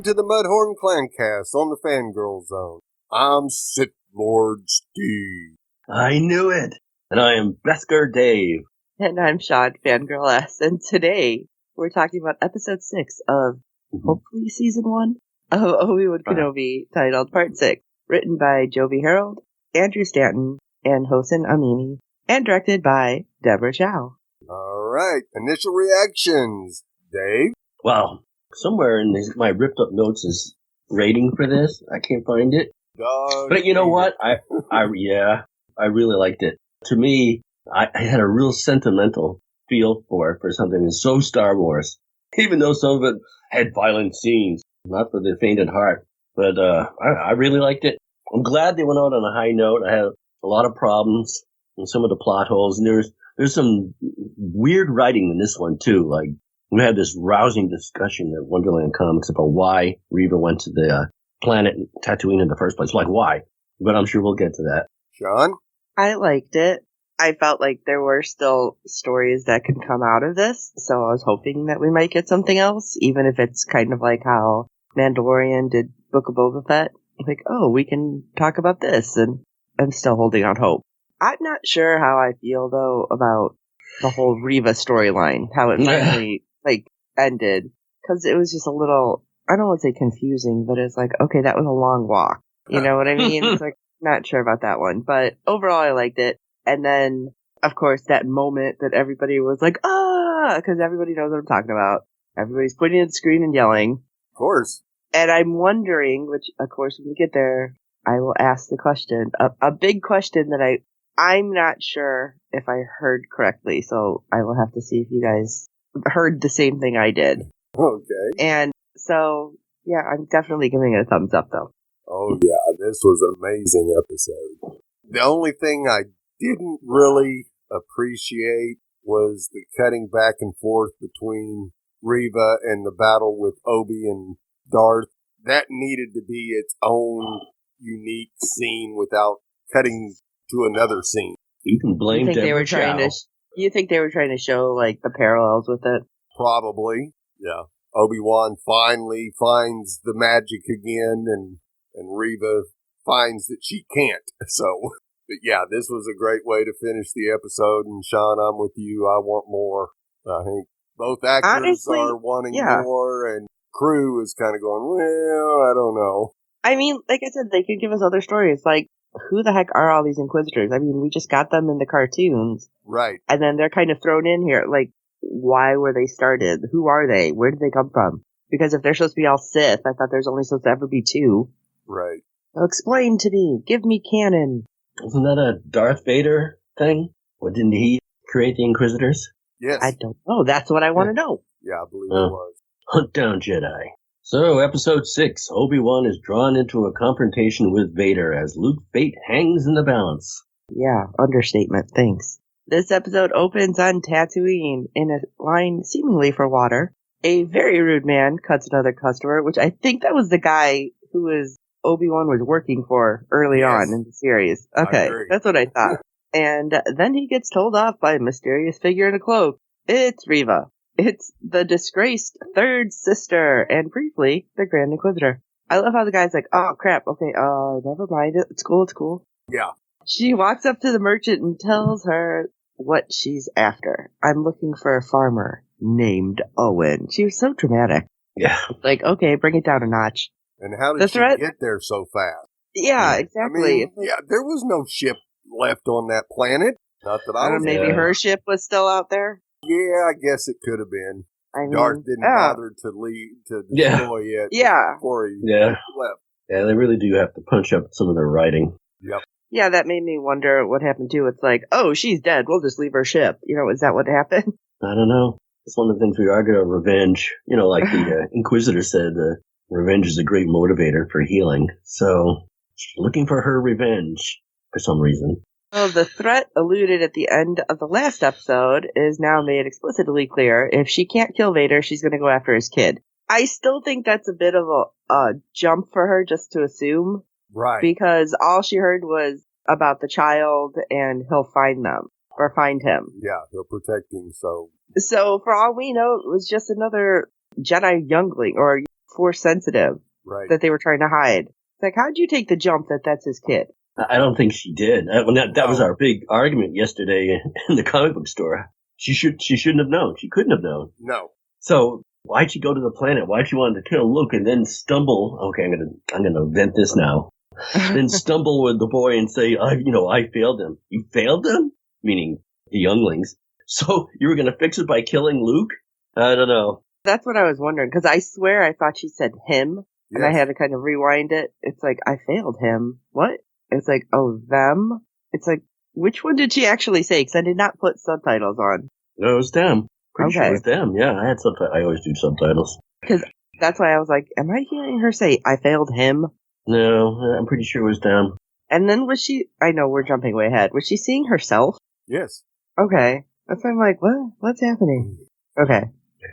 Welcome to the Mudhorn Clancast on the Fangirl Zone. I'm Sith Lord Steve. I knew it! And I am Beskar Dave. And I'm Shawn, Fangirl S. And today we're talking about episode 6 of hopefully season 1 of Obi-Wan Kenobi, titled Part 6, written by Jovi Harold, Andrew Stanton, and Hossein Amini, and directed by Deborah Chow. Alright, initial reactions. Dave? Wow. Somewhere in my ripped up notes is rating for this. I can't find it. But you know what? I really liked it. To me, I had a real sentimental feel for something that's so Star Wars. Even though some of it had violent scenes, not for the faint at heart. But I really liked it. I'm glad they went out on a high note. I had a lot of problems in some of the plot holes, and there's some weird writing in this one too. Like, we had this rousing discussion at Wonderland Comics about why Reva went to the planet Tatooine in the first place. Like, why? But I'm sure we'll get to that. Shawn? I liked it. I felt like there were still stories that could come out of this, so I was hoping that we might get something else, even if it's kind of like how Mandalorian did Book of Boba Fett. Like, oh, we can talk about this, and I'm still holding out hope. I'm not sure how I feel, though, about the whole Reva storyline, how it finally ended, because it was just a little, I don't want to say confusing, but it's like, okay, that was a long walk. You know what I mean? It's like, not sure about that one, but overall I liked it. And then, of course, that moment that everybody was like, ah, because everybody knows what I'm talking about. Everybody's pointing at the screen and yelling. Of course. And I'm wondering, which, of course, when we get there, I will ask the question, a big question that I'm not sure if I heard correctly, so I will have to see if you guys heard the same thing I did. Okay. And so, yeah, I'm definitely giving it a thumbs up, though. Oh, yeah, this was an amazing episode. The only thing I didn't really appreciate was the cutting back and forth between Reva and the battle with Obi and Darth. That needed to be its own unique scene without cutting to another scene. You can blame Deborah Chow. You think they were trying to show, like, the parallels with it? Probably, yeah. Obi-Wan finally finds the magic again, and Reva finds that she can't. So, but yeah, this was a great way to finish the episode, and Shawn, I'm with you. I want more. I think both actors are wanting more, and crew is kind of going, well, I don't know. I mean, like I said, they could give us other stories, like, who the heck are all these Inquisitors? I mean, we just got them in the cartoons. Right. And then they're kind of thrown in here. Like, why were they started? Who are they? Where did they come from? Because if they're supposed to be all Sith, I thought there's only supposed to ever be 2. Right. So explain to me. Give me canon. Isn't that a Darth Vader thing? Or didn't he create the Inquisitors? Yes. I don't know. That's what I want to know. Yeah, I believe it was. Hunt down Jedi. So, episode 6, Obi-Wan is drawn into a confrontation with Vader as Luke's fate hangs in the balance. Yeah, understatement, thanks. This episode opens on Tatooine in a line seemingly for water. A very rude man cuts another customer, which I think that was the guy who Obi-Wan was working for early on in the series. Okay, that's what I thought. And then he gets told off by a mysterious figure in a cloak. It's Reva. It's the disgraced third sister, and briefly, the Grand Inquisitor. I love how the guy's like, oh crap, okay, never mind, it's cool. Yeah. She walks up to the merchant and tells her what she's after. I'm looking for a farmer named Owen. She was so dramatic. Yeah. Like, okay, bring it down a notch. And how did she get there so fast? Yeah, exactly. I mean, there was no ship left on that planet. Not that I was. Maybe her ship was still out there? Yeah, I guess it could have been. I mean, Darth didn't bother to destroy it before he left. Yeah, they really do have to punch up some of their writing. Yep. Yeah, that made me wonder what happened too. It's like, oh, she's dead. We'll just leave her ship. You know, is that what happened? I don't know. It's one of the things we argue about revenge. You know, like the Inquisitor said, revenge is a great motivator for healing. So, she's looking for her revenge for some reason. Well, the threat alluded at the end of the last episode is now made explicitly clear. If she can't kill Vader, she's going to go after his kid. I still think that's a bit of a jump for her just to assume. Right. Because all she heard was about the child and he'll find them. Or find him. Yeah, he'll protect him, so. So, for all we know, it was just another Jedi youngling, or Force sensitive that they were trying to hide. It's like, how'd you take the jump that that's his kid? I don't think she did. That was our big argument yesterday in the comic book store. She shouldn't have known. She couldn't have known. No. So why'd she go to the planet? Why'd she want to kill Luke and then stumble? Okay, I'm gonna vent this now. Then stumble with the boy and say, I failed him. You failed him? Meaning the younglings. So you were gonna fix it by killing Luke? I don't know. That's what I was wondering, because I swear I thought she said him, and I had to kind of rewind it. It's like, I failed him. What? It's like, oh, them? It's like, which one did she actually say? Because I did not put subtitles on. No, it was them. Pretty sure it was them. Yeah, I had subtitles. I always do subtitles. Because that's why I was like, am I hearing her say, I failed him? No, I'm pretty sure it was them. And then was she, I know we're jumping way ahead, was she seeing herself? Yes. Okay. That's why I'm like, what? What's happening? Okay.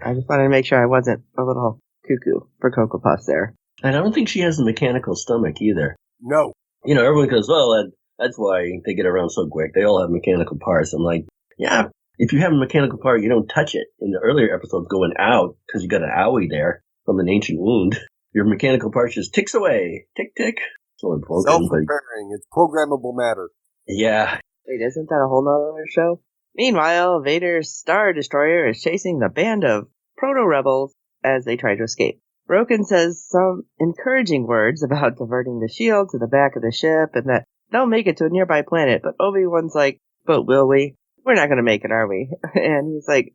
I just wanted to make sure I wasn't a little cuckoo for Cocoa Puffs there. And I don't think she has a mechanical stomach either. No. Everyone goes, well, that's why they get around so quick. They all have mechanical parts. I'm like, yeah, if you have a mechanical part, you don't touch it. In the earlier episodes going out, because you got an owie there from an ancient wound, your mechanical part just ticks away. Tick, tick. It's only broken. Self-repairing. It's programmable matter. Yeah. Wait, isn't that a whole nother show? Meanwhile, Vader's Star Destroyer is chasing the band of proto-rebels as they try to escape. Broken says some encouraging words about diverting the shield to the back of the ship and that they'll make it to a nearby planet, but Obi-Wan's like, but will we? We're not going to make it, are we? And he's like,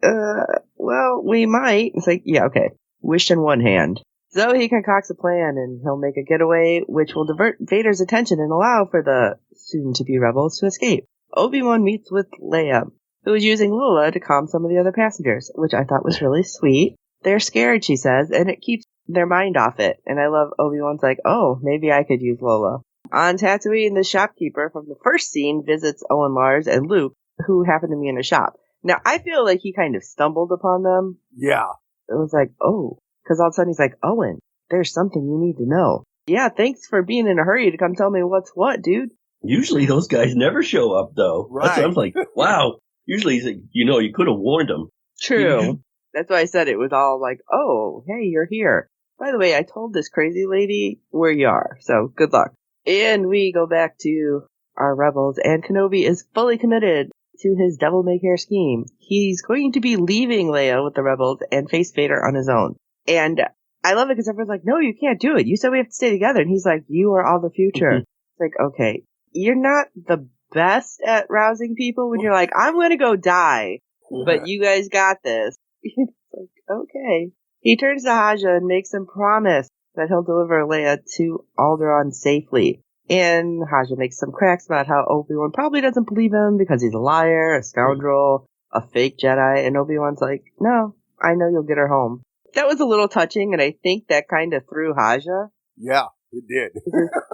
well, we might. It's like, yeah, okay. Wish in one hand. So he concocts a plan and he'll make a getaway which will divert Vader's attention and allow for the soon-to-be rebels to escape. Obi-Wan meets with Leia, who is using Lola to calm some of the other passengers, which I thought was really sweet. They're scared, she says, and it keeps their mind off it. And I love Obi-Wan's like, oh, maybe I could use Lola. On Tatooine, the shopkeeper from the first scene visits Owen Lars and Luke, who happen to be in a shop. Now, I feel like he kind of stumbled upon them. Yeah. It was like, oh, because all of a sudden he's like, Owen, there's something you need to know. Yeah, thanks for being in a hurry to come tell me what's what, dude. Usually those guys never show up, though. Right. That's what I'm like, wow. Usually he's like, you could have warned them. True. That's why I said it was all like, oh, hey, you're here. By the way, I told this crazy lady where you are, so good luck. And we go back to our rebels, and Kenobi is fully committed to his devil-may-care scheme. He's going to be leaving Leia with the rebels and face Vader on his own. And I love it because everyone's like, no, you can't do it. You said we have to stay together. And he's like, you are all the future. It's like, okay, you're not the best at rousing people when you're like, I'm going to go die, but you guys got this. It's like, okay. He turns to Haja and makes him promise that he'll deliver Leia to Alderaan safely. And Haja makes some cracks about how Obi-Wan probably doesn't believe him because he's a liar, a scoundrel, a fake Jedi. And Obi-Wan's like, no, I know you'll get her home. That was a little touching, and I think that kind of threw Haja. Yeah, it did.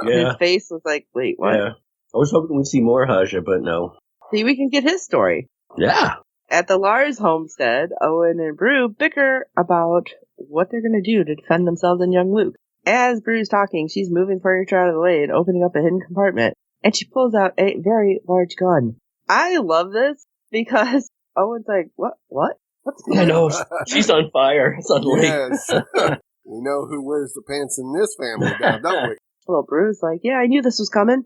His face was like, wait, what? Yeah. I was hoping we'd see more Haja, but no. See, we can get his story. Yeah. At the Lars homestead, Owen and Brew bicker about what they're going to do to defend themselves and young Luke. As Brew's talking, she's moving furniture out of the way and opening up a hidden compartment, and she pulls out a very large gun. I love this because Owen's like, what? What's going on? I know. She's on fire suddenly. Yes. We know who wears the pants in this family now, don't we? Well, Brew's like, yeah, I knew this was coming.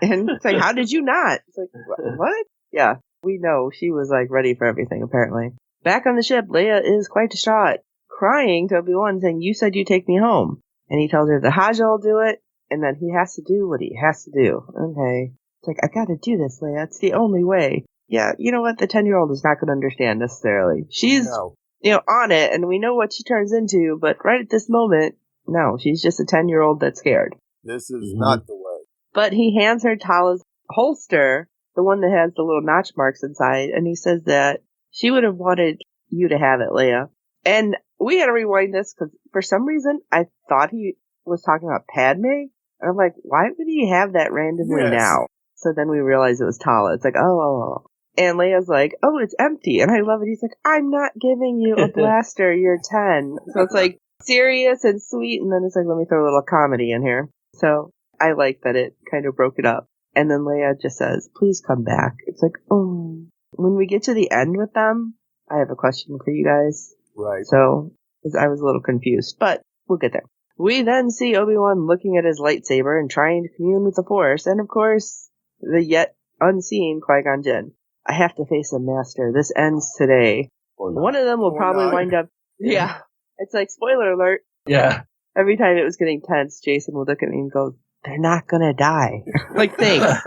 And it's like, how did you not? It's like, what? Yeah, we know she was like ready for everything, apparently. Back on the ship, Leia is quite distraught, crying to Obi-Wan, saying, you said you'd take me home. And he tells her the Haja will do it, and then he has to do what he has to do. Okay. It's like, I gotta do this, Leia. It's the only way. Yeah, you know what? The 10-year-old is not going to understand necessarily. She's, on it, and we know what she turns into, but right at this moment, no, she's just a 10-year-old that's scared. This is not the way. But he hands her Tala's holster, the one that has the little notch marks inside, and he says that she would have wanted you to have it, Leia. And we had to rewind this because for some reason I thought he was talking about Padme. And I'm like, why would he have that randomly now? So then we realized it was Tala. It's like, oh. And Leia's like, oh, it's empty. And I love it. He's like, I'm not giving you a blaster. You're 10. So it's like serious and sweet. And then it's like, let me throw a little comedy in here. So I like that it kind of broke it up. And then Leia just says, please come back. It's like, oh. When we get to the end with them, I have a question for you guys. Right. So I was a little confused. But we'll get there. We then see Obi-Wan looking at his lightsaber and trying to commune with the Force, and of course, the yet unseen Qui-Gon Jinn. I have to face a master. This ends today. One of them will probably wind up... Yeah. It's like, spoiler alert. Yeah. Every time it was getting tense, Jason would look at me and go, they're not gonna die. Like, thanks.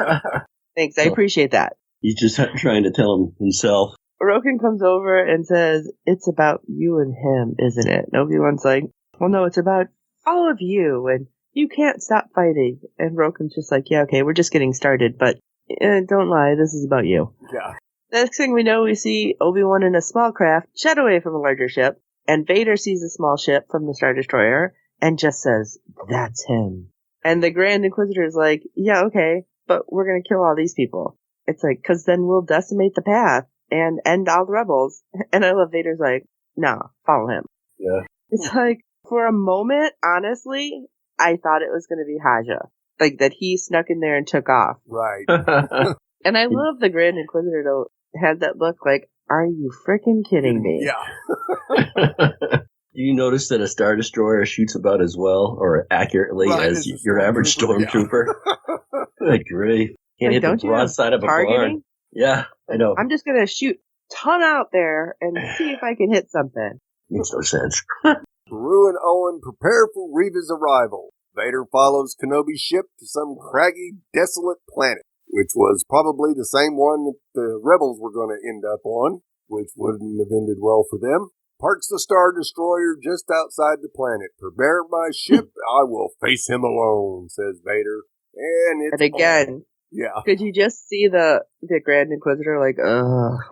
Thanks, I appreciate that. He's just trying to tell him himself. Roken comes over and says, it's about you and him, isn't it? And Obi-Wan's like, well, no, it's about all of you, and you can't stop fighting. And Roken's just like, yeah, okay, we're just getting started, but don't lie, this is about you. Yeah. Next thing we know, we see Obi-Wan in a small craft jet away from a larger ship, and Vader sees a small ship from the Star Destroyer and just says, that's him. And the Grand Inquisitor is like, yeah, okay, but we're going to kill all these people. It's like, because then we'll decimate the path and end all the rebels. And I love Vader's like, no, follow him. Yeah. It's like, for a moment, honestly, I thought it was going to be Haja. Like, that he snuck in there and took off. Right. And I love the Grand Inquisitor to have that look like, are you freaking kidding me? Yeah. You notice that a Star Destroyer shoots about as well, or accurately, as your average stormtrooper? Good grief. Can't hit the broadside of a barn. Yeah, I know. I'm just going to shoot a ton out there and see if I can hit something. Makes no sense. Beru and Owen prepare for Reva's arrival. Vader follows Kenobi's ship to some craggy, desolate planet, which was probably the same one that the rebels were going to end up on, which wouldn't have ended well for them. Parks the Star Destroyer just outside the planet. Prepare my ship, I will face him alone, says Vader. And again, yeah. Could you just see the Grand Inquisitor like,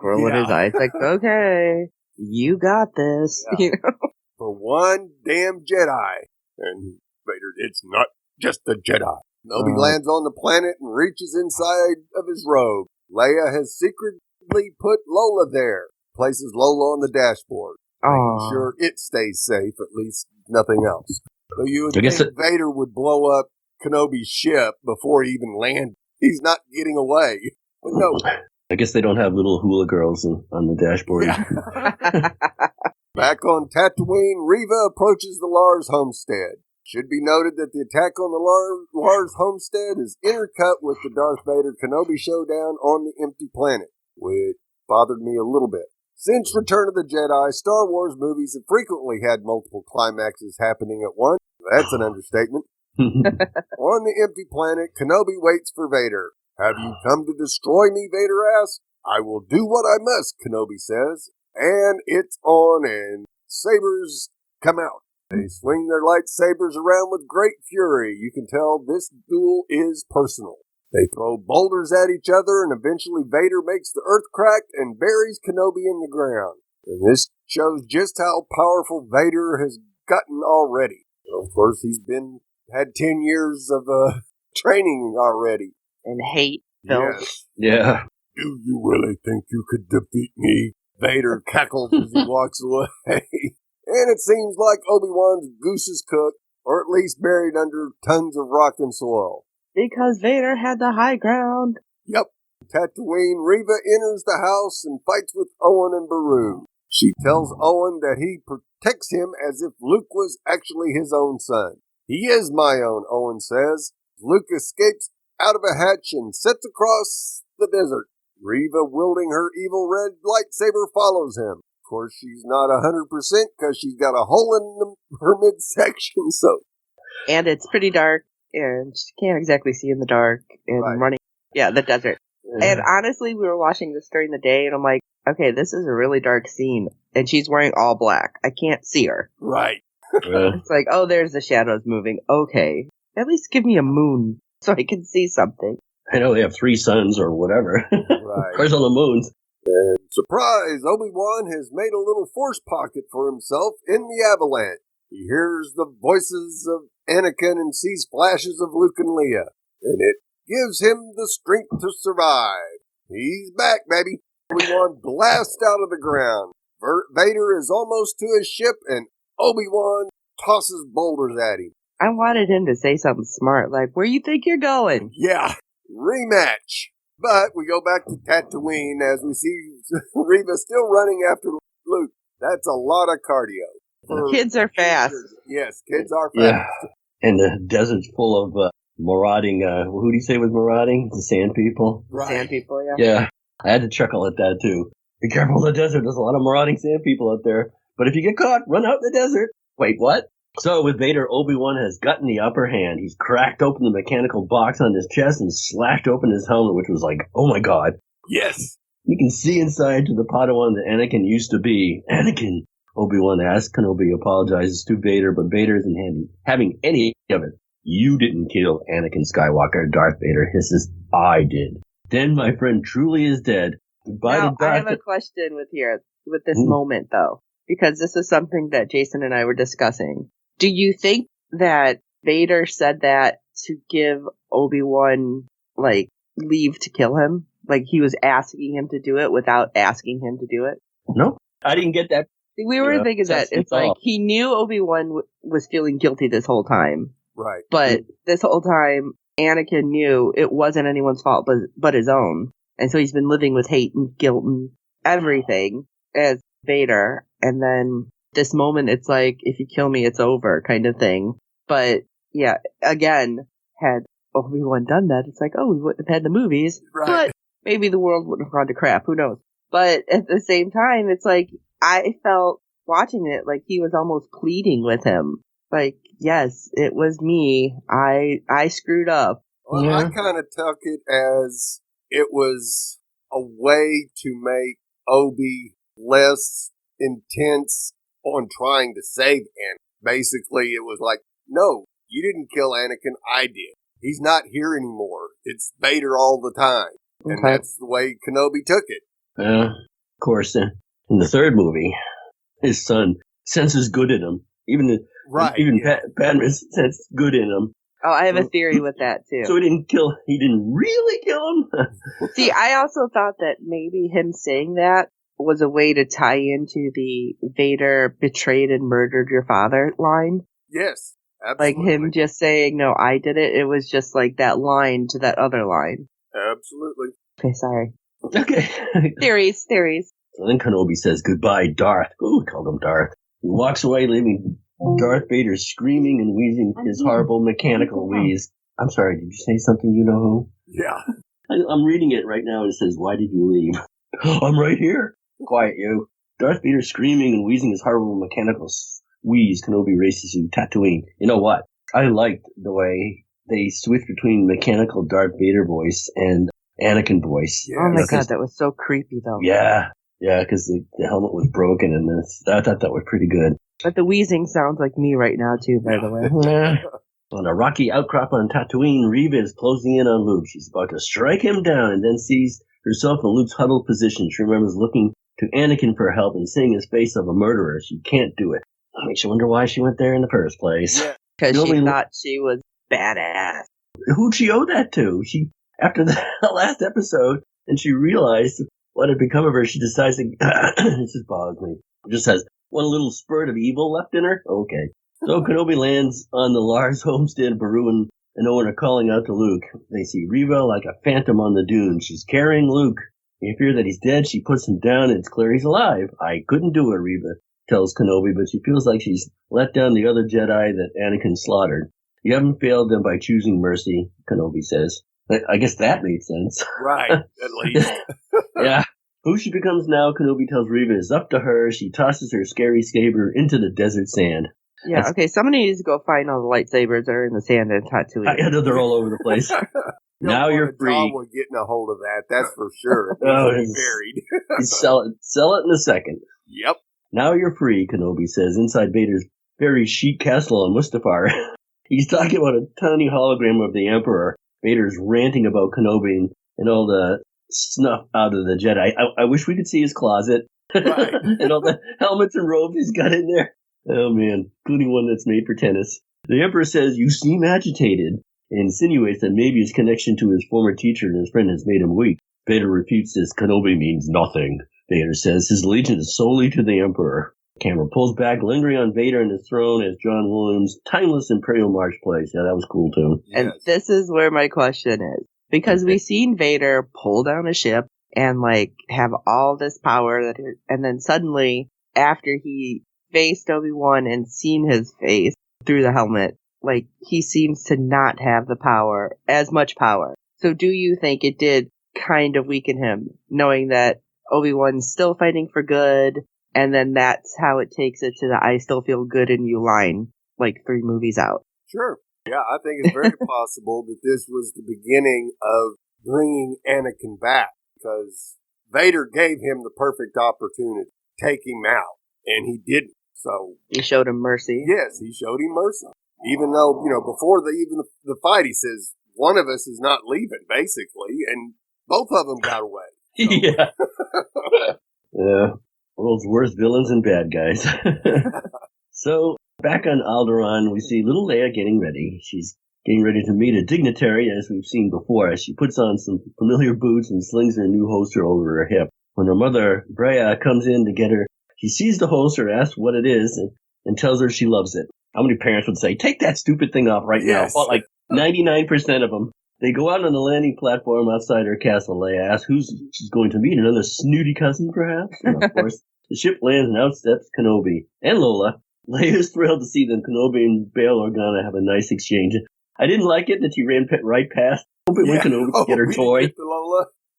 rolling his eyes like, okay, you got this. Yeah. You know? For one damn Jedi. And Vader, it's not just a Jedi. Kenobi lands on the planet and reaches inside of his robe. Leia has secretly put Lola there. Places Lola on the dashboard. Making sure it stays safe, at least nothing else. So you would think Vader would blow up Kenobi's ship before he even landed. He's not getting away. But no. I guess they don't have little hula girls on the dashboard. Yeah. Back on Tatooine, Reva approaches the Lars homestead. Should be noted that the attack on the Lars homestead is intercut with the Darth Vader Kenobi showdown on the empty planet, which bothered me a little bit. Since Return of the Jedi, Star Wars movies have frequently had multiple climaxes happening at once. That's an understatement. On the empty planet, Kenobi waits for Vader. Have you come to destroy me, Vader asks. I will do what I must, Kenobi says. And it's on, and sabers come out. They swing their lightsabers around with great fury. You can tell this duel is personal. They throw boulders at each other, and eventually Vader makes the earth crack and buries Kenobi in the ground. And this shows just how powerful Vader has gotten already. Of course, he's had 10 years of training already. And hate filled. Yes. Yeah. Do you really think you could defeat me? Vader cackles as he walks away. And it seems like Obi-Wan's goose is cooked, or at least buried under tons of rock and soil. Because Vader had the high ground. Yep. Tatooine, Reva enters the house and fights with Owen and Beru. She tells Owen that he protects him as if Luke was actually his own son. He is my own, Owen says. Luke escapes out of a hatch and sets across the desert. Reva, wielding her evil red lightsaber, follows him. Of course, she's not 100% because she's got a hole in her midsection, so. And it's pretty dark, and she can't exactly see in the dark, and running, the desert. Yeah. And honestly, we were watching this during the day, and I'm like, okay, this is a really dark scene, and she's wearing all black. I can't see her. Right. It's like, oh, there's the shadows moving. Okay. At least give me a moon so I can see something. I know they have 3 suns or whatever. Right. Where's on the moons? And surprise, Obi-Wan has made a little force pocket for himself in the avalanche. He hears the voices of Anakin and sees flashes of Luke and Leia. And it gives him the strength to survive. He's back, baby. Obi-Wan blasts out of the ground. Vader is almost to his ship, and Obi-Wan tosses boulders at him. I wanted him to say something smart, like, where you think you're going? Yeah, rematch. But we go back to Tatooine as we see Reva still running after Luke. That's a lot of cardio. Kids are fast. Yes, kids are fast. Yeah. And the desert's full of marauding, who do you say was marauding? The sand people? Right. Sand people, yeah. Yeah. I had to chuckle at that, too. Be careful in the desert. There's a lot of marauding sand people out there. But if you get caught, run out in the desert. Wait, what? So with Vader, Obi-Wan has gotten the upper hand. He's cracked open the mechanical box on his chest and slashed open his helmet, which was like, oh my god. Yes. You can see inside to the Padawan that Anakin used to be. Anakin, Obi-Wan asks. Kenobi apologizes to Vader, but Vader isn't having any of it. You didn't kill Anakin Skywalker, Darth Vader hisses. I did. Then my friend truly is dead. Goodbye now, to Darth. I have a question with this moment, though, because this is something that Jason and I were discussing. Do you think that Vader said that to give Obi-Wan, like, leave to kill him? Like, he was asking him to do it without asking him to do it? No, I didn't get that. We were thinking that it's like he knew Obi-Wan was feeling guilty this whole time. Right. But this whole time, Anakin knew it wasn't anyone's fault but his own. And so he's been living with hate and guilt and everything as Vader. And then this moment, it's like, if you kill me, it's over kind of thing. But yeah, again, had Obi-Wan done that, it's like, oh, we wouldn't have had the movies. Right. But maybe the world wouldn't have gone to crap. Who knows? But at the same time, it's like, I felt watching it like he was almost pleading with him. Like, yes, it was me. I screwed up. Well, yeah. I kind of took it as it was a way to make Obi less intense on trying to save Anakin. Basically, it was like, no, you didn't kill Anakin, I did. He's not here anymore. It's Vader all the time. And that's the way Kenobi took it. Of course, in the third movie, his son senses good in him. Even Padme senses good in him. Oh, I have a theory with that, too. So he didn't really kill him? See, I also thought that maybe him saying that was a way to tie into the Vader betrayed and murdered your father line. Yes, absolutely. Like him just saying, no, I did it. It was just like that line to that other line. Absolutely. Okay, sorry. Okay. Theories. So then Kenobi says goodbye, Darth. Ooh, we called him Darth. He walks away, leaving Darth Vader screaming and wheezing his horrible mechanical wheeze. I'm sorry, did you say something, you know who? Yeah. I'm reading it right now and it says, why did you leave? I'm right here. Quiet, you. Darth Vader screaming and wheezing his horrible mechanical wheeze. Kenobi races to Tatooine. You know what? I liked the way they switched between mechanical Darth Vader voice and Anakin voice. Yeah. Oh my god, that was so creepy though. Yeah, because the helmet was broken and I thought that was pretty good. But the wheezing sounds like me right now too, by the way. On a rocky outcrop on Tatooine, Reva is closing in on Luke. She's about to strike him down and then sees herself in Luke's huddled position. She remembers looking to Anakin for help and seeing his face of a murderer. She can't do it. That makes you wonder why she went there in the first place. Yeah, because she thought she was badass. Who'd she owe that to? After the last episode, and she realized what had become of her, she decides to... This just bothers me. It just has one little spurt of evil left in her? Okay. So Kenobi lands on the Lars homestead. Beru and Owen are calling out to Luke. They see Reva like a phantom on the dune. She's carrying Luke. They fear that he's dead. She puts him down, and it's clear he's alive. I couldn't do it, Reva tells Kenobi, but she feels like she's let down the other Jedi that Anakin slaughtered. You haven't failed them by choosing mercy, Kenobi says. I guess that made sense. Right, at least. Yeah. Who she becomes now, Kenobi tells Reva, is up to her. She tosses her scary saber into the desert sand. Yeah, okay, somebody needs to go find all the lightsabers that are in the sand and Tatooine. I know they're all over the place. Now you're free. Tom will getting a hold of that, that's for sure. He's buried. Sell it in a second. Yep. Now you're free, Kenobi says, inside Vader's very chic castle on Mustafar. He's talking about a tiny hologram of the Emperor. Vader's ranting about Kenobi and all the snuff out of the Jedi. I wish we could see his closet. Right. And all the helmets and robes he's got in there. Oh, man. Including one that's made for tennis. The Emperor says, you seem agitated, and insinuates that maybe his connection to his former teacher and his friend has made him weak. Vader refutes this. Kenobi means nothing. Vader says his allegiance is solely to the Emperor. The camera pulls back, lingering on Vader and his throne as John Williams' timeless Imperial March plays. Yeah, that was cool, too. And this is where my question is. Because we've seen Vader pull down a ship and, like, have all this power, and then suddenly, after he faced Obi-Wan and seen his face through the helmet, like, he seems to not have the power, as much power. So do you think it did kind of weaken him, knowing that Obi-Wan's still fighting for good, and then that's how it takes it to the I still feel good in you line, like 3 movies out? Sure. Yeah, I think it's very possible that this was the beginning of bringing Anakin back, because Vader gave him the perfect opportunity to take him out, and he didn't. So he showed him mercy. Yes, he showed him mercy. Even though, before the fight, he says, one of us is not leaving, basically, and both of them got away. So. Yeah. Yeah. World's worst villains and bad guys. So, back on Alderaan, we see little Leia getting ready. She's getting ready to meet a dignitary, as we've seen before, as she puts on some familiar boots and slings her new holster over her hip. When her mother, Brea, comes in to get her, she sees the holster, asks what it is, and tells her she loves it. How many parents would say, take that stupid thing off right now? Well, like 99% of them. They go out on the landing platform outside her castle. Leia asks who she's going to meet, another snooty cousin, perhaps? And of course, the ship lands and out steps Kenobi and Lola. Leia's thrilled to see them. Kenobi and Bail Organa have a nice exchange. I didn't like it that she ran right past Obi-Wan Kenobi to get her toy.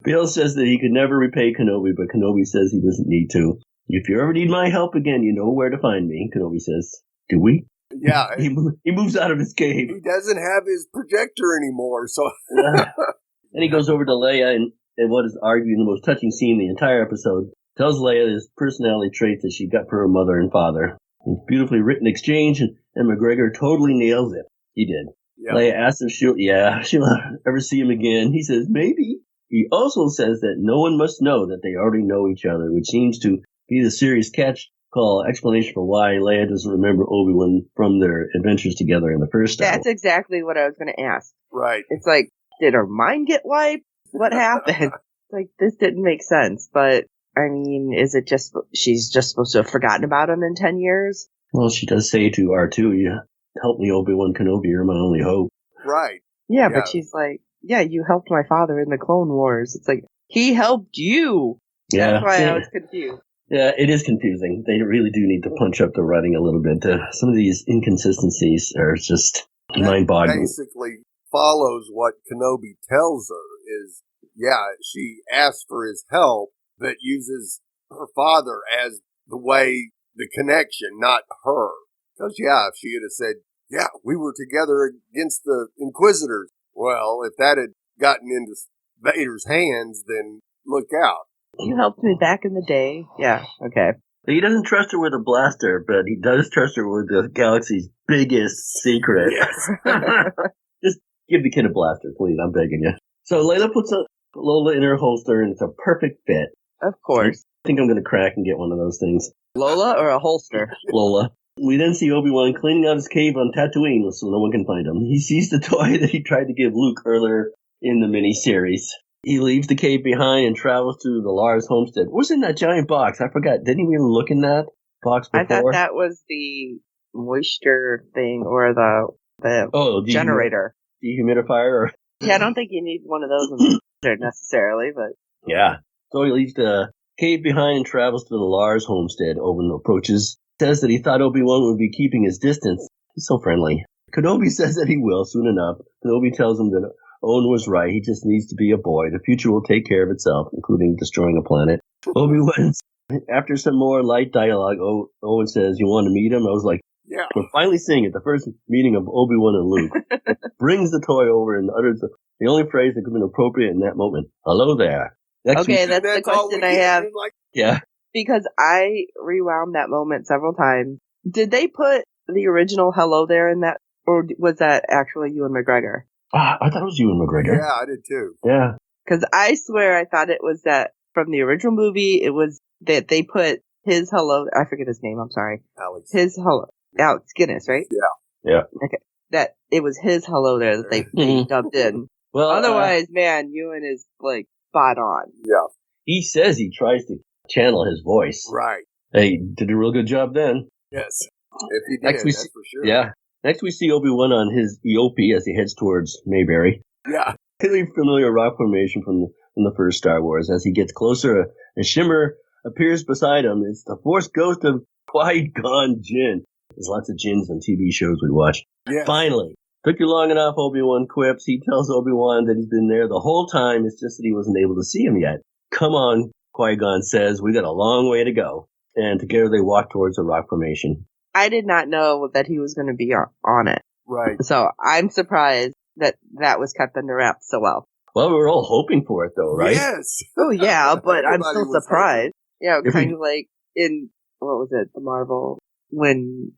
Bail says that he could never repay Kenobi, but Kenobi says he doesn't need to. If you ever need my help again, you know where to find me, Kenobi says. Do we? Yeah. He moves out of his cave. He doesn't have his projector anymore, so... Then he goes over to Leia, and what is arguably the most touching scene in the entire episode, tells Leia his personality traits that she got for her mother and father. It's beautifully written exchange, and McGregor totally nails it. He did. Yeah. Leia asks if she'll ever see him again. He says, maybe. He also says that no one must know that they already know each other, which seems to be the serious catch-call explanation for why Leia doesn't remember Obi-Wan from their adventures together in the first Star Wars. That's exactly what I was going to ask. Right. It's like, did her mind get wiped? What happened? Like, this didn't make sense, but, I mean, is it just, she's just supposed to have forgotten about him in 10 years? Well, she does say to R2, you help me, Obi-Wan Kenobi, you're my only hope. Right. Yeah, but she's like, yeah, you helped my father in the Clone Wars. It's like, he helped you! Yeah. That's why I was confused. Yeah, it is confusing. They really do need to punch up the writing a little bit. Some of these inconsistencies are just mind-boggling. Basically follows what Kenobi tells her is, she asks for his help, but uses her father as the way, the connection, not her. Because, if she had said, we were together against the Inquisitors. Well, if that had gotten into Vader's hands, then look out. You helped me back in the day. Yeah, okay. He doesn't trust her with a blaster, but he does trust her with the galaxy's biggest secret. Yes. Just give the kid a blaster, please. I'm begging you. So Layla puts Lola in her holster, and it's a perfect fit. Of course. I think I'm going to crack and get one of those things. Lola or a holster? Lola. We then see Obi-Wan cleaning out his cave on Tatooine so no one can find him. He sees the toy that he tried to give Luke earlier in the mini-series. He leaves the cave behind and travels to the Lars homestead. What's in that giant box? I forgot. Didn't he even look in that box before? I thought that was the moisture thing or the generator. Dehumidifier? Yeah, I don't think you need one of those in there necessarily, but... Yeah. So he leaves the cave behind and travels to the Lars homestead. Owen approaches, says that he thought Obi-Wan would be keeping his distance. He's so friendly. Kenobi says that he will soon enough. Kenobi tells him that Owen was right. He just needs to be a boy. The future will take care of itself, including destroying a planet. Obi-Wan, after some more light dialogue, Owen says, you want to meet him? I was like, yeah. We're finally seeing it. The first meeting of Obi-Wan and Luke. Brings the toy over and utters the only phrase that could have been appropriate in that moment. Hello there. That's the question I have. Yeah. Because I rewound that moment several times. Did they put the original hello there in that, or was that actually Ewan McGregor? I thought it was Ewan McGregor. Yeah, I did too. Yeah. Because I swear I thought it was that from the original movie, it was that they put his hello, I forget his name, I'm sorry. Alex. His hello. Alex Guinness, right? Yeah. Okay. That it was his hello there that they dubbed in. Well, otherwise, man, Ewan is like spot on. Yeah. He says he tries to channel his voice. Right. He did a real good job then. Yes. If he did, that's for sure. Yeah. Next we see Obi-Wan on his EOP as he heads towards Mayberry. Yeah. Really familiar rock formation from the first Star Wars. As he gets closer, a shimmer appears beside him. It's the Force ghost of Qui-Gon Jinn. There's lots of Jinns on TV shows we watch. Yes. Finally. Took you long enough, Obi-Wan quips. He tells Obi-Wan that he's been there the whole time. It's just that he wasn't able to see him yet. Come on, Qui-Gon says. We got a long way to go. And together they walk towards the rock formation. I did not know that he was going to be on it. Right. So I'm surprised that was kept under wraps so well. Well, we were all hoping for it, though, right? Yes. Oh, yeah, but I'm Everybody still was surprised. Yeah, If kind we- of like in, what was it, the Marvel, when,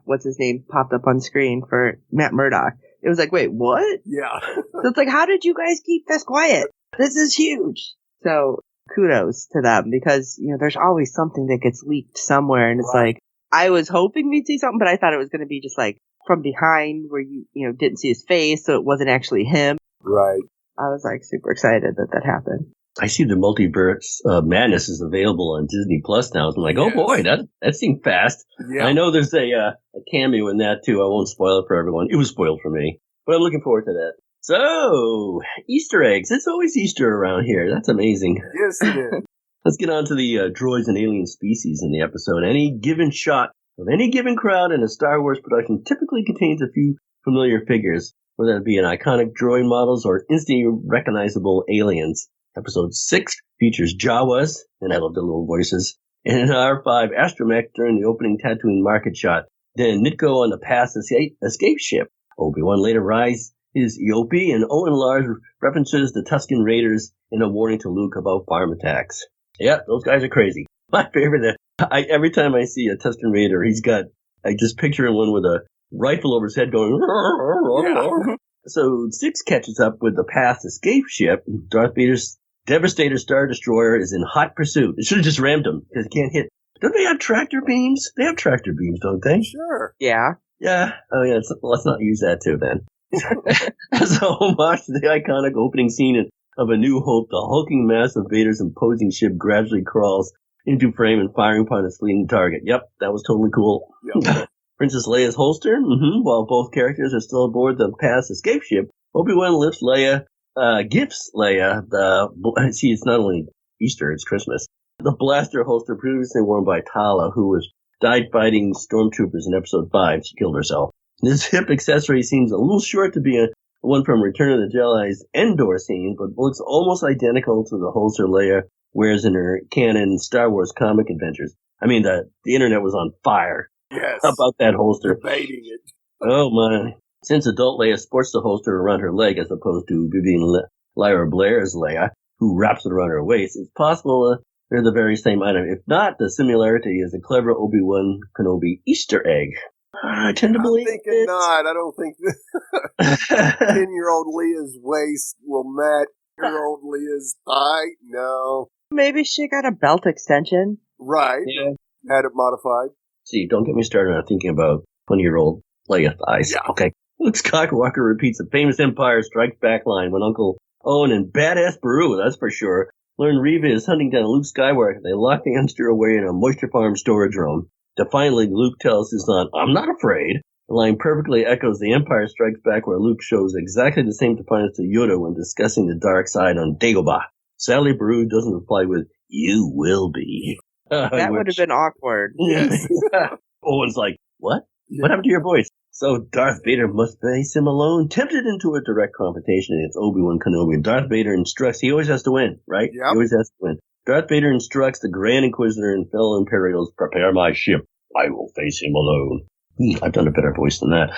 what's his name, popped up on screen for Matt Murdock. It was like, wait, what? Yeah. So it's like, how did you guys keep this quiet? This is huge. So kudos to them because, there's always something that gets leaked somewhere. And it's like, I was hoping we'd see something, but I thought it was going to be just like from behind where you didn't see his face. So it wasn't actually him. Right. I was like super excited that happened. I see the Multiverse Madness is available on Disney Plus now. So I'm like, Yes. Oh boy, that seemed fast. Yeah. I know there's a cameo in that too. I won't spoil it for everyone. It was spoiled for me, but I'm looking forward to that. So, Easter eggs. It's always Easter around here. That's amazing. Yes, it is. Let's get on to the droids and alien species in the episode. Any given shot of any given crowd in a Star Wars production typically contains a few familiar figures, whether it be an iconic droid models or instantly recognizable aliens. Episode 6 features Jawas, and I love the little voices, and an R5 astromech during the opening Tatooine market shot. Then Nitko on the past escape ship. Obi-Wan later rides his Eope, and Owen Lars references the Tusken Raiders in a warning to Luke about farm attacks. Yeah, those guys are crazy. My favorite, every time I see a Tusken Raider, I just picture one with a rifle over his head going, Yeah. So 6 catches up with the past escape ship. Darth Vader's Devastator Star Destroyer is in hot pursuit. It should have just rammed him because he can't hit. Don't they have tractor beams? They have tractor beams, don't they? Sure. Yeah. Yeah. Oh, yeah. Let's not use that too then. As a homage to the iconic opening scene of A New Hope, the hulking mass of Vader's imposing ship gradually crawls into frame and firing upon its fleeting target. Yep, that was totally cool. Yep. Princess Leia's holster. While both characters are still aboard the past escape ship, Obi-Wan gifts Leia see, it's not only Easter, it's Christmas. The blaster holster previously worn by Tala, who died fighting stormtroopers in episode 5. She killed herself. This hip accessory seems a little short to be one from Return of the Jedi's Endor scene, but looks almost identical to the holster Leia wears in her canon Star Wars comic adventures. I mean, the internet was on fire Yes. about that holster. Debating it. Oh my. Since adult Leia sports the holster around her leg as opposed to Vivian Lyra Blair's Leia, who wraps it around her waist, it's possible they're the very same item. If not, the similarity is a clever Obi-Wan Kenobi Easter egg. I tend to believe I'm thinking it. not. I don't think 10-year-old Leah's waist will match 10-year-old Leah's thigh. No. Maybe she got a belt extension. Right. Yeah. Had it modified. See, don't get me started on thinking about 20-year-old Leia thighs. Yeah. Okay. Luke Skywalker repeats the famous Empire Strikes Back line when Uncle Owen and Badass Beru, that's for sure, learn Reva is hunting down Luke Skywalker. They lock the youngster away in a moisture farm storage room. Defiantly, Luke tells his son, "I'm not afraid." The line perfectly echoes The Empire Strikes Back, where Luke shows exactly the same defiance to Yoda when discussing the dark side on Dagobah. Sadly, Beru doesn't reply with, "You will be." That would have been awkward. Yes. Owen's like, "What? What happened to your voice?" So Darth Vader must face him alone, tempted into a direct confrontation against Obi-Wan Kenobi. Darth Vader instructs, he always has to win, right? Yep. He always has to win. Darth Vader instructs the Grand Inquisitor and fellow Imperials, "Prepare my ship. I will face him alone." I've done a better voice than that.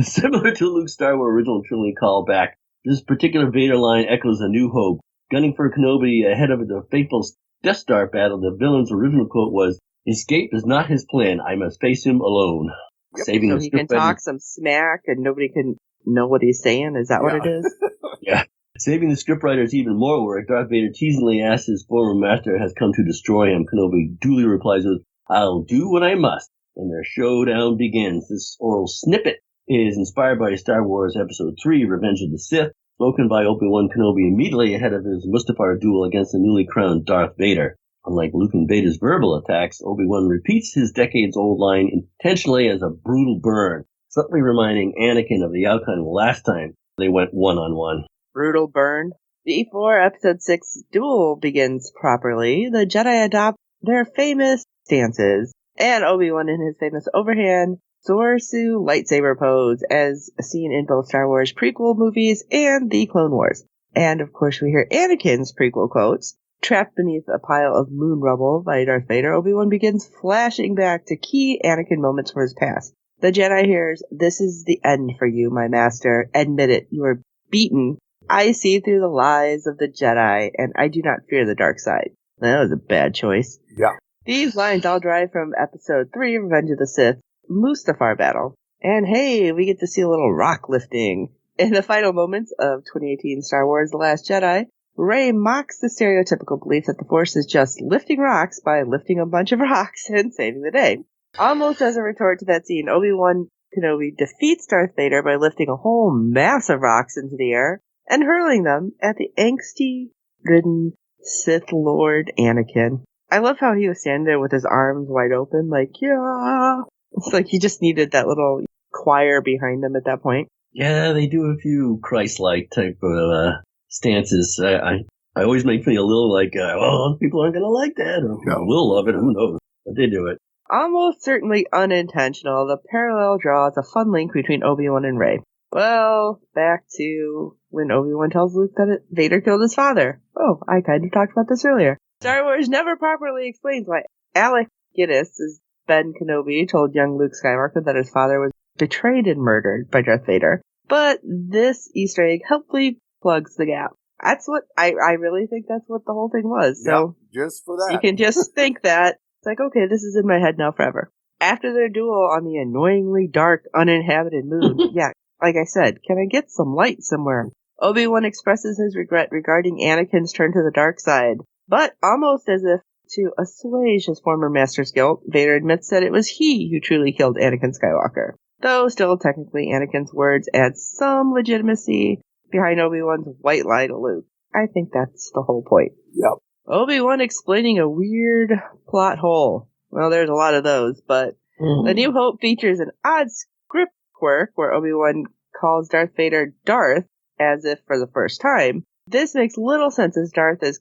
Similar to Luke's Star Wars original trilogy callback, this particular Vader line echoes A New Hope. Gunning for Kenobi ahead of the fateful Death Star battle, the villain's original quote was, "Escape is not his plan. I must face him alone." Yep. Saving So the he can talk some smack and nobody can know what he's saying? Is that what it is? Yeah. Saving the scriptwriters even more work, Darth Vader teasingly asks his former master has come to destroy him. Kenobi duly replies with, "I'll do what I must." And their showdown begins. This oral snippet is inspired by Star Wars Episode 3, Revenge of the Sith, spoken by Obi-Wan Kenobi immediately ahead of his Mustafar duel against the newly crowned Darth Vader. Unlike Luke and Vader's verbal attacks, Obi-Wan repeats his decades-old line intentionally as a brutal burn, subtly reminding Anakin of the outcome last time they went one-on-one. Brutal burn. Before Episode 6 duel begins properly, the Jedi adopt their famous stances. And Obi-Wan in his famous overhand Sorsu lightsaber pose, as seen in both Star Wars prequel movies and the Clone Wars. And of course we hear Anakin's prequel quotes. Trapped beneath a pile of moon rubble by Darth Vader, Obi-Wan begins flashing back to key Anakin moments from his past. The Jedi hears, "This is the end for you, my master. Admit it, you are beaten. I see through the lies of the Jedi, and I do not fear the dark side." That was a bad choice. Yeah. These lines all derive from Episode 3, Revenge of the Sith, Mustafar Battle. And hey, we get to see a little rock lifting. In the final moments of 2018 Star Wars The Last Jedi, Rey mocks the stereotypical belief that the Force is just lifting rocks by lifting a bunch of rocks and saving the day. Almost as a retort to that scene, Obi-Wan Kenobi defeats Darth Vader by lifting a whole mass of rocks into the air and hurling them at the angsty-ridden Sith Lord Anakin. I love how he was standing there with his arms wide open, like, yeah. It's like he just needed that little choir behind him at that point. Yeah, they do a few Christ-like type of stances. I always make me a little like, people aren't going to like that, or will love it, who knows. But they do it. Almost certainly unintentional, the parallel draws a fun link between Obi-Wan and Rey. Well, back to when Obi-Wan tells Luke that Vader killed his father. Oh, I kind of talked about this earlier. Star Wars never properly explains why Alec Guinness, as Ben Kenobi, told young Luke Skywalker that his father was betrayed and murdered by Darth Vader. But this Easter egg helpfully plugs the gap. That's what, I really think that's what the whole thing was. So just for that. You can just think that. It's like, okay, this is in my head now forever. After their duel on the annoyingly dark, uninhabited moon, yeah, like I said, can I get some light somewhere? Obi-Wan expresses his regret regarding Anakin's turn to the dark side. But almost as if to assuage his former master's guilt, Vader admits that it was he who truly killed Anakin Skywalker. Though still technically Anakin's words add some legitimacy behind Obi-Wan's white lie to Luke. I think that's the whole point. Yep. Obi-Wan explaining a weird plot hole. Well, there's a lot of those, but A New Hope features an odd script quirk where Obi-Wan calls Darth Vader Darth as if for the first time. This makes little sense as Darth is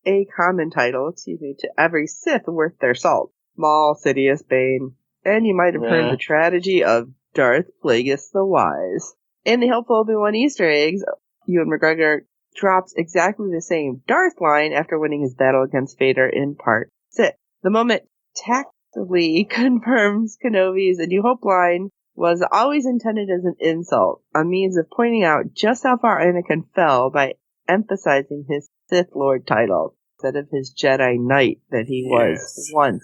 a common title, to every Sith worth their salt. Maul, Sidious, Bane, and you might have heard the tragedy of Darth Plagueis the Wise. In the helpful Obi-Wan Easter eggs, Ewan McGregor drops exactly the same Darth line after winning his battle against Vader in Part 6. The moment tactfully confirms Kenobi's A New Hope line was always intended as an insult, a means of pointing out just how far Anakin fell by emphasizing his Sith Lord title instead of his Jedi Knight that he was once.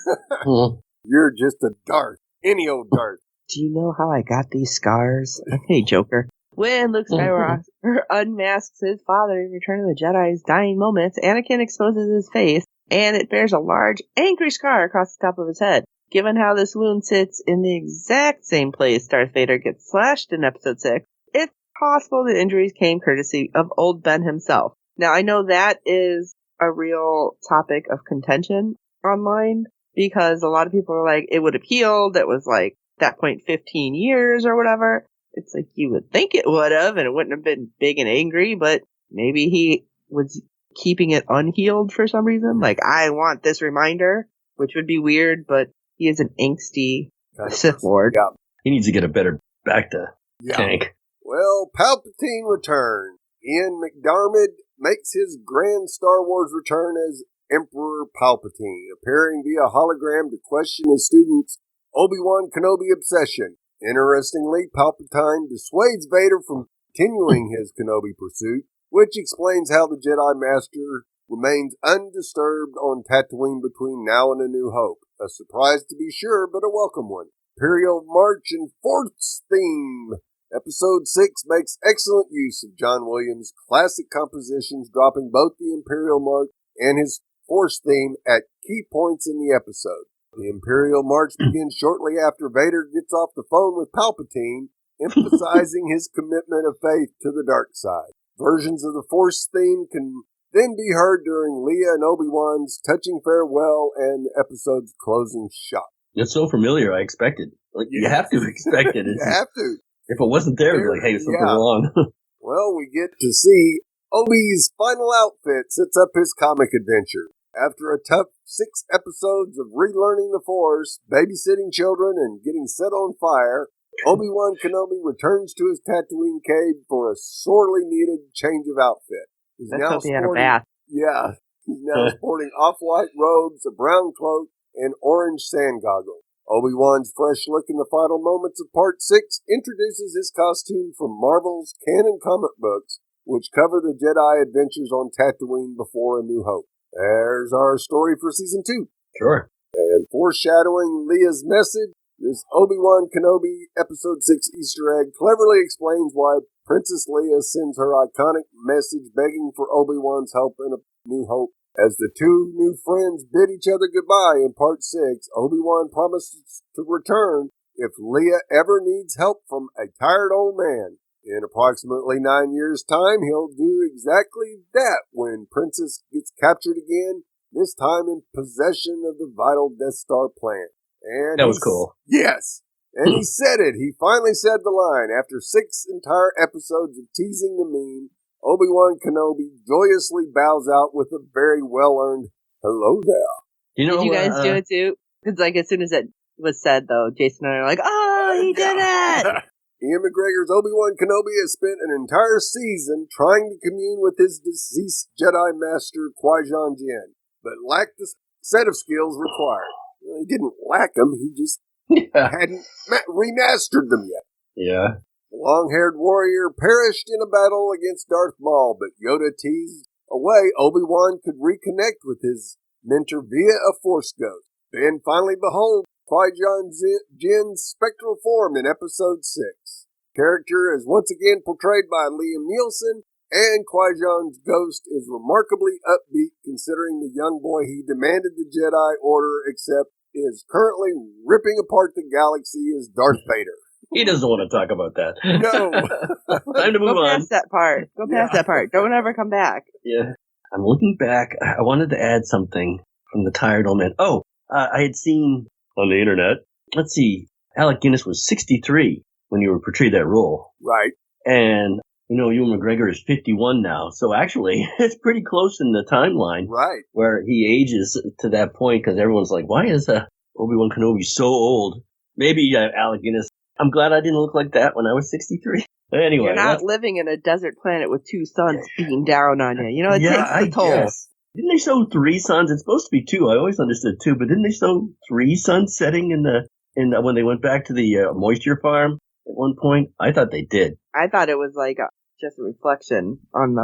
You're just a Darth. Any old Darth. Do you know how I got these scars? Okay, Joker. When Luke Skywalker unmasks his father in Return of the Jedi's dying moments, Anakin exposes his face, and it bears a large, angry scar across the top of his head. Given how this wound sits in the exact same place Darth Vader gets slashed in Episode 6, it's possible the injuries came courtesy of old Ben himself. Now, I know that is a real topic of contention online, because a lot of people are like, it would have healed, it was like, that point 15 years or whatever. It's like you would think it would have, and it wouldn't have been big and angry, but maybe he was keeping it unhealed for some reason. Like, I want this reminder, which would be weird, but he is an angsty Sith Lord. Yeah. He needs to get a better back to tank. Well, Palpatine returned. Ian McDiarmid makes his grand Star Wars return as Emperor Palpatine, appearing via hologram to question his students' Obi-Wan Kenobi obsession. Interestingly, Palpatine dissuades Vader from continuing his Kenobi pursuit, which explains how the Jedi Master remains undisturbed on Tatooine between now and A New Hope. A surprise to be sure, but a welcome one. Imperial March and Force theme. Episode 6 makes excellent use of John Williams' classic compositions, dropping both the Imperial March and his Force theme at key points in the episode. The Imperial March begins shortly after Vader gets off the phone with Palpatine, emphasizing his commitment of faith to the dark side. Versions of the Force theme can then be heard during Leia and Obi-Wan's touching farewell and the episode's closing shot. It's so familiar, I expected. Like, you have to expect it. You have to. If it wasn't there, it'd be like, hey, something wrong. Well, we get to see Obi's final outfit sets up his comic adventure. After a tough 6 episodes of relearning the Force, babysitting children, and getting set on fire, Obi-Wan Kenobi returns to his Tatooine cave for a sorely needed change of outfit. He's Let's now hope he had a sporting, bath. yeah, he's now sporting off-white robes, a brown cloak, and orange sand goggles. Obi-Wan's fresh look in the final moments of Part 6 introduces his costume from Marvel's canon comic books, which cover the Jedi adventures on Tatooine before A New Hope. There's our story for Season 2. Sure. And foreshadowing Leia's message, this Obi-Wan Kenobi Episode 6 Easter egg cleverly explains why Princess Leia sends her iconic message begging for Obi-Wan's help in A New Hope. As the two new friends bid each other goodbye in Part 6, Obi-Wan promises to return if Leia ever needs help from a tired old man. In approximately 9 years' time, he'll do exactly that when Princess gets captured again, this time in possession of the vital Death Star plant. And that was cool. Yes. And he said it. He finally said the line. After 6 entire episodes of teasing the meme, Obi-Wan Kenobi joyously bows out with a very well-earned hello there. Did you guys do it too? Because like as soon as it was said, though, Jason and I were like, "Oh, he did it!" Ian McGregor's Obi-Wan Kenobi has spent an entire season trying to commune with his deceased Jedi Master Qui-Gon Jinn, but lacked the set of skills required. Well, he didn't lack them, he just hadn't remastered them yet. Yeah. The long-haired warrior perished in a battle against Darth Maul, but Yoda teased away Obi-Wan could reconnect with his mentor via a Force ghost. Then finally behold Qui-Gon Jinn's spectral form in Episode 6. The character is once again portrayed by Liam Neeson, and Qui-Gon's ghost is remarkably upbeat considering the young boy he demanded the Jedi Order accept is currently ripping apart the galaxy as Darth Vader. He doesn't want to talk about that. No. Time to move Go on. past that part. Go past that part. Don't ever come back. Yeah. I'm looking back. I wanted to add something from the tired old man. Oh, I had seen on the internet, let's see, Alec Guinness was 63 when you were portrayed that role. Right. And, Ewan McGregor is 51 now. So actually, it's pretty close in the timeline. Right. Where he ages to that point because everyone's like, why is Obi-Wan Kenobi so old? Maybe Alec Guinness. I'm glad I didn't look like that when I was 63. Anyway. You're not living in a desert planet with 2 suns beating down on you. It takes a toll. Guess. Didn't they show 3 suns? It's supposed to be 2. I always understood 2, but didn't they show 3 suns setting when they went back to the moisture farm at one point? I thought they did. I thought it was like just a reflection on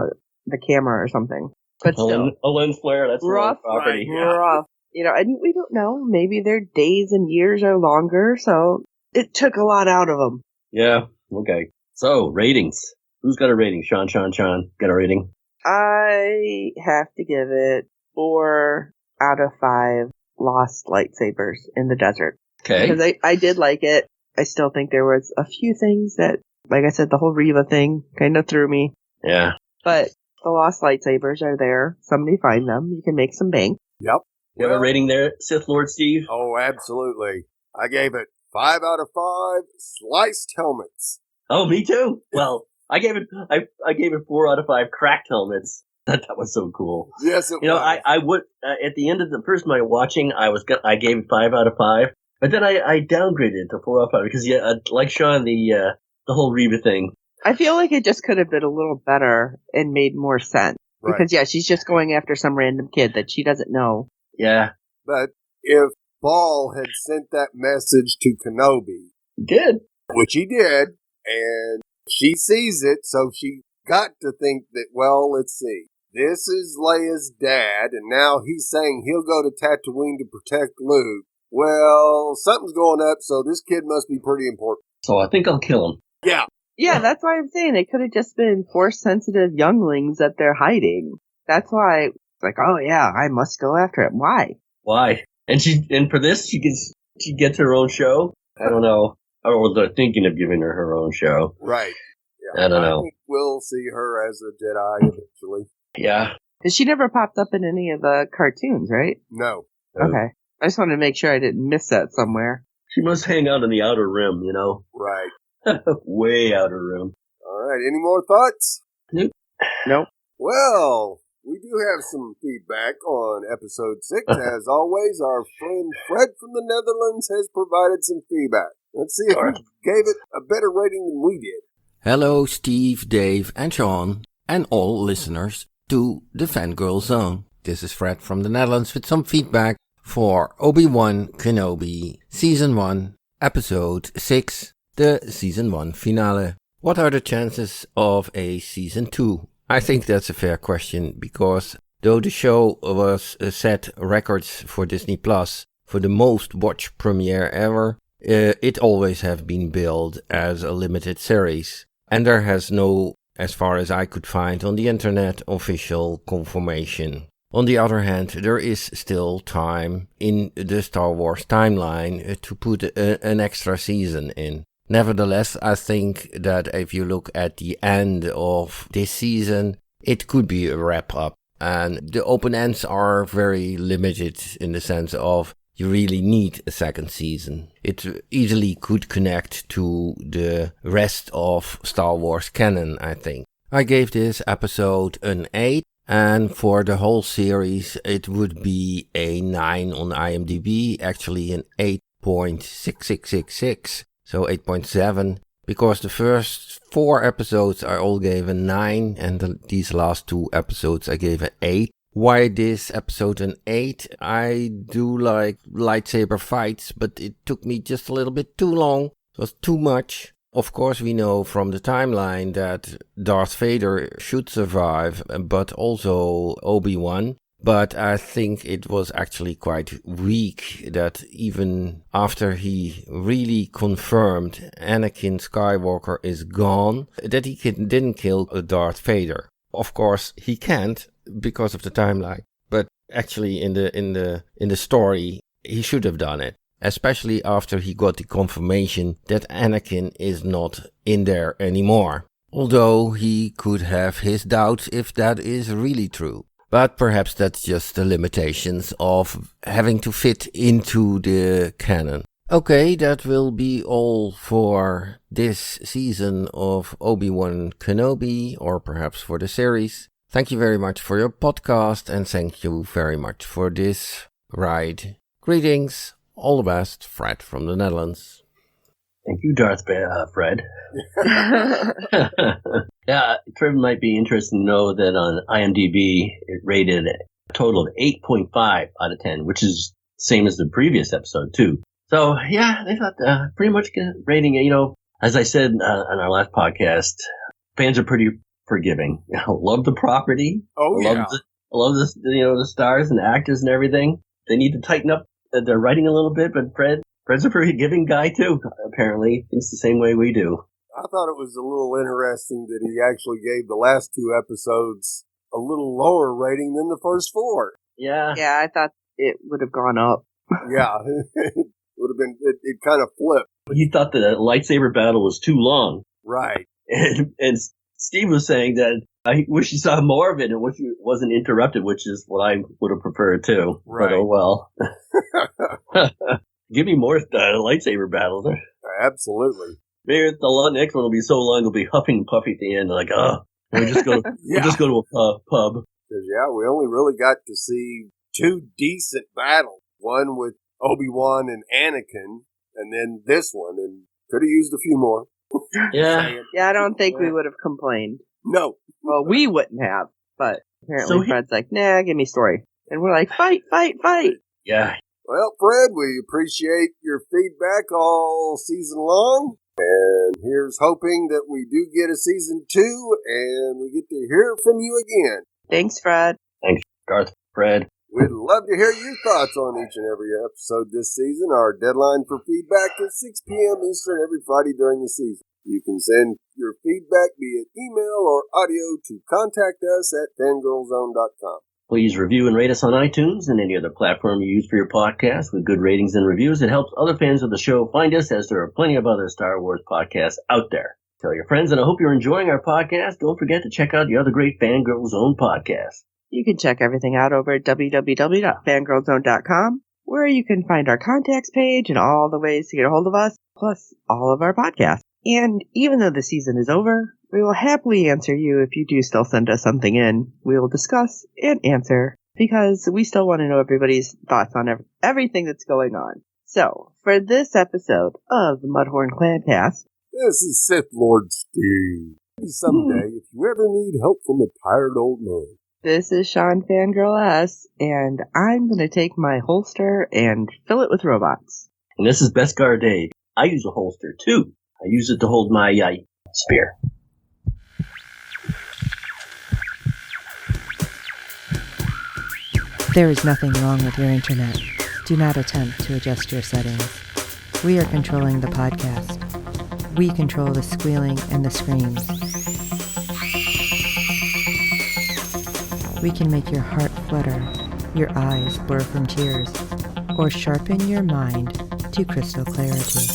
the camera or something. But still, a lens flare. That's rough property. Right, rough. And we don't know. Maybe their days and years are longer, so it took a lot out of them. Yeah. Okay. So ratings. Who's got a rating? Shawn. Got a rating? I have to give it 4 out of 5 lost lightsabers in the desert. Okay. Because I did like it. I still think there was a few things that, like I said, the whole Reva thing kind of threw me. Yeah. But the lost lightsabers are there. Somebody find them. You can make some bank. Yep. You have a rating there, Sith Lord Steve? Oh, absolutely. I gave it 5 out of 5 sliced helmets. Oh, me too. Well, I gave it 4 out of 5 cracked helmets. That was so cool. Yes, it was. I would at the end of the first night watching, I gave it 5 out of 5, but then I downgraded it to 4 out of 5 because like Shawn, the whole Reva thing. I feel like it just could have been a little better and made more sense. Right. Because she's just going after some random kid that she doesn't know. Yeah. But if Ball had sent that message to Kenobi, He did, which he did, and she sees it, so she got to think that, well, let's see. This is Leia's dad, and now he's saying he'll go to Tatooine to protect Luke. Well, something's going up, so this kid must be pretty important. so I think I'll kill him. Yeah. Yeah, that's why I'm saying it could have just been Force-sensitive younglings that they're hiding. That's why it's like, oh yeah, I must go after it. Why? Why? And for this, she gets her own show. I don't know. Or they're thinking of giving her own show. Right. Yeah. I don't know. think we'll see her as a Jedi eventually. Yeah. Because she never popped up in any of the cartoons, right? No. Okay. I just wanted to make sure I didn't miss that somewhere. She must hang out in the outer rim, Right. Way outer rim. All right. Any more thoughts? Nope. Nope. Well, We do have some feedback on episode 6. As always, our friend Fred from the Netherlands has provided some feedback. Let's see if we gave it a better rating than we did. Hello, Steve, Dave, and Shawn, and all listeners to the Fangirl Zone. This is Fred from the Netherlands with some feedback for Obi-Wan Kenobi Season 1, Episode 6, the Season 1 finale. What are the chances of a Season 2? I think that's a fair question, because though the show was set records for Disney Plus for the most watched premiere ever, it always have been billed as a limited series. And there has no, as far as I could find on the internet, official confirmation. On the other hand, there is still time in the Star Wars timeline to put an extra season in. Nevertheless, I think that if you look at the end of this season, it could be a wrap-up. And the open ends are very limited in the sense of you really need a second season. It easily could connect to the rest of Star Wars canon, I think. I gave this episode an 8, and for the whole series it would be a 9 on IMDb, actually an 8.6666, so 8.7, because the first 4 episodes I all gave a 9, and these last 2 episodes I gave an 8. Why this episode an 8? I do like lightsaber fights, but it took me just a little bit too long. It was too much. Of course, we know from the timeline that Darth Vader should survive, but also Obi-Wan. But I think it was actually quite weak that even after he really confirmed Anakin Skywalker is gone, that he didn't kill Darth Vader. Of course, he can't, because of the timeline, but actually in the story he should have done it, especially after he got the confirmation that Anakin is not in there anymore, although he could have his doubts if that is really true. But perhaps that's just the limitations of having to fit into the canon. Okay, that will be all for this season of Obi-Wan Kenobi, or perhaps for the series. Thank you very much for your podcast, and thank you very much for this ride. Greetings, all the best, Fred from the Netherlands. Thank you, Fred. Yeah, Trevor might be interested to know that on IMDb it rated a total of 8.5 out of 10, which is the same as the previous episode, too. So, yeah, they thought pretty much good rating. You know, as I said on our last podcast, fans are pretty forgiving. Love the property. Oh, yeah. Love the stars and actors and everything. They need to tighten up their writing a little bit, but Fred's a pretty giving guy, too, apparently. Thinks the same way we do. I thought it was a little interesting that he actually gave the last 2 episodes a little lower rating than the first 4. Yeah. Yeah, I thought it would have gone up. Yeah, it would have been, it kind of flipped. He thought the lightsaber battle was too long. Right. And Steve was saying that I wish he saw more of it and wish it wasn't interrupted, which is what I would have preferred too. Right. But oh well. Give me more lightsaber battles. Absolutely. Maybe the next one will be so long it'll be huffing and puffy at the end. Like, we'll just go to a pub. Because, yeah, we only really got to see 2 decent battles. One with Obi-Wan and Anakin, and then this one, and could have used a few more. Yeah. Yeah, I don't think we would have complained. No. Well, we wouldn't have, but apparently Fred's like, nah, give me story. And we're like, fight, fight, fight. Yeah. Well, Fred, we appreciate your feedback all season long. And here's hoping that we do get a season 2 and we get to hear from you again. Thanks, Fred. Thanks, Fred. We'd love to hear your thoughts on each and every episode this season. Our deadline for feedback is 6 p.m. Eastern every Friday during the season. You can send your feedback via email or audio to contact us at fangirlzone.com. Please review and rate us on iTunes and any other platform you use for your podcast with good ratings and reviews. It helps other fans of the show find us, as there are plenty of other Star Wars podcasts out there. Tell your friends, and I hope you're enjoying our podcast. Don't forget to check out the other great Fangirl Zone podcasts. You can check everything out over at www.fangirlzone.com, where you can find our contacts page and all the ways to get a hold of us, plus all of our podcasts. And even though the season is over, We will happily answer you if you do still send us something in. We will discuss and answer because we still want to know everybody's thoughts on everything that's going on. So, for this episode of the Mudhorn Clancast, this is Sith Lord Steve. Someday, if you ever need help from a tired old man. This is Shawn Fangirl S, and I'm going to take my holster and fill it with robots. And this is Beskar Dave. I use a holster, too. I use it to hold my spear. There is nothing wrong with your internet. Do not attempt to adjust your settings. We are controlling the podcast. We control the squealing and the screams. We can make your heart flutter, your eyes blur from tears, or sharpen your mind to crystal clarity.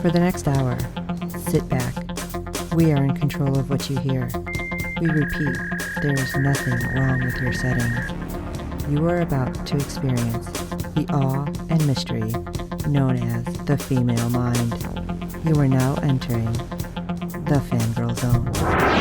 For the next hour, sit back. We are in control of what you hear. We repeat, there is nothing wrong with your settings. You are about to experience the awe and mystery known as the female mind. You are now entering the Fangirl Zone.